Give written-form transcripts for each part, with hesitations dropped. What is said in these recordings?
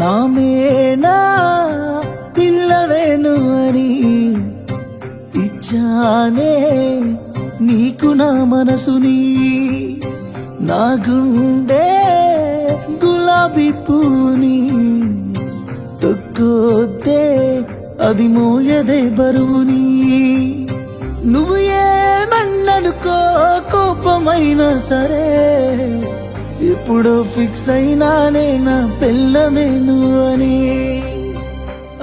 నామేనా పిల్లవేను అని ఇచ్చానే నీకు నా మనసుని, నా గుండె గులాబీ పూని తొక్కొద్దే అది మోయదే బరువుని. నువ్వు ఏమన్ననుకో కోపమైనా సరే, ఎప్పుడో ఫిక్స్ అయినానే నా పెళ్ళమేను అని.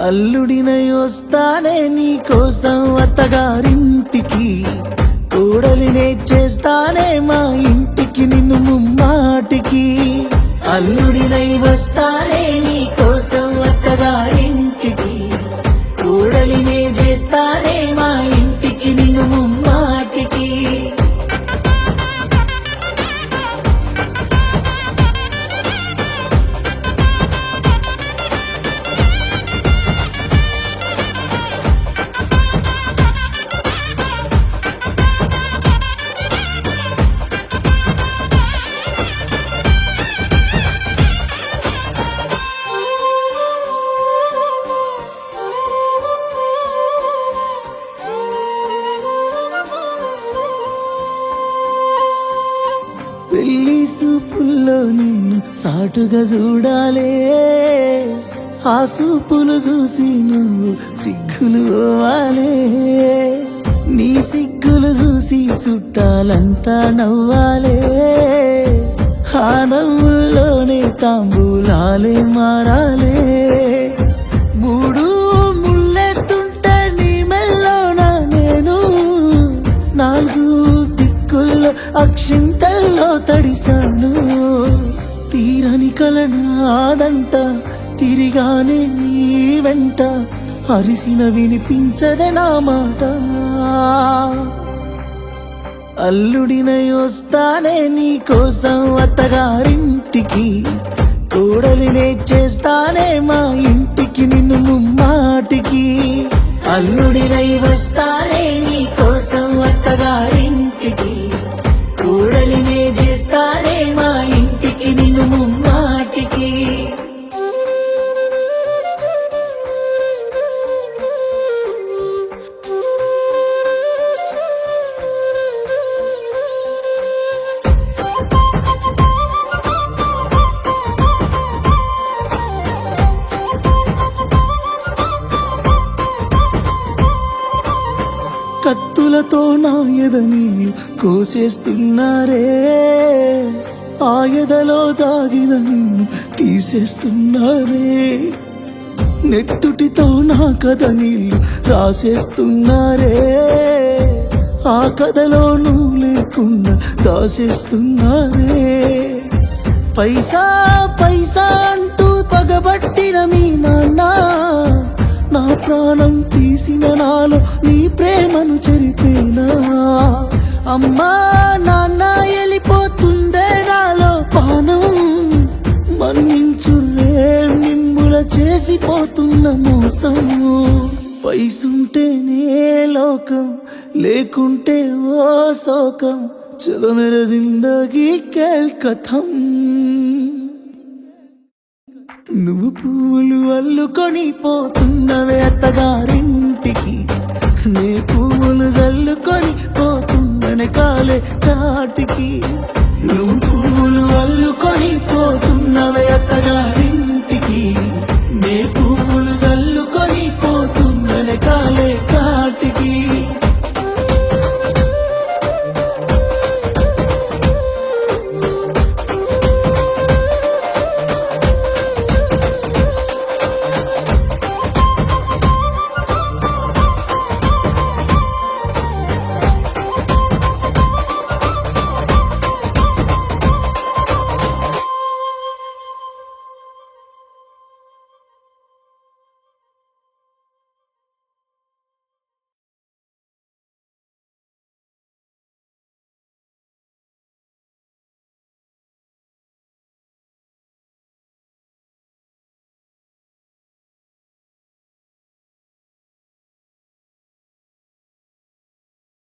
అల్లుడినై వస్తానే నీ కోసం అత్తగారింటికి, కోడలినే చేస్తానే మా ఇంటికి నిన్ను ముమ్మాటికి. అల్లుడినై వస్తానే నీ కోసం అత్తగారింటికి, కోడలినే చేస్తానే మా ఇంటికి నిన్ను ముమ్మాటికి. పెళ్లి సూపుల్లో నిన్ను సాటుగా చూడాలే, ఆ సూపులు చూసి నువ్వు సిగ్గులు పోవాలే. నీ సిగ్గులు చూసి చుట్టాలంతా నవ్వాలే, ఆ నవ్వుల్లోనే తాంబూలాలే మారాలే. మూడు ముళ్ళేస్తుంటే నీ మెల్లోనా నేను, నాలుగు దిక్కుల్లో అక్షింతల్లో తడిసాను. తీరని కలనాదంట తిరిగానే నీ వెంట, అరిసిన వినిపించదే నా మాట. అల్లుడినై వస్తానే నీ కోసం అత్తగారింటికి, కోడలినే చేస్తానే మా ఇంటికి నిన్ను ముమ్మాటికి. అల్లుడినై వస్తానే నీ కోసం అత్తగారింటికి, కోడలినే చేస్తానే మా ఇంటికి నిన్ను ముమ్మాటికి. కత్తులతో నా ఎదని కోసేస్తున్నారే, ఆ ఎదలో దాగిన నిన్ను తీసేస్తున్నారే. నెత్తుటితో నా కథ నీళ్ళు రాసేస్తున్నారే, ఆ కథలో నువ్వు లేకుండా దాసేస్తున్నారే. పైసా పైసా అంటూ పగబట్టిన మీ నాన్న, నా ప్రాణం తీసిన నాలో నీ ప్రేమను చెరిపేనా. అమ్మా నాన్న వెళ్ళిపోతుందే నాలో పానం, మన్నించులే నిమ్ముల చేసిపోతున్న మోసం. పైసుంటేనే లోకం, లేకుంటే ఓ శోకం, చలో మేరా జిందగీ కేల్ కథం. నువ్వు పువ్వులు అల్లుకొని పోతున్నవే అత్తగారింటికి, నే పువ్వులు జల్లుకొని పోతున్ననే కాలే కాటికి. నువ్వు పువ్వులు అల్లుకొని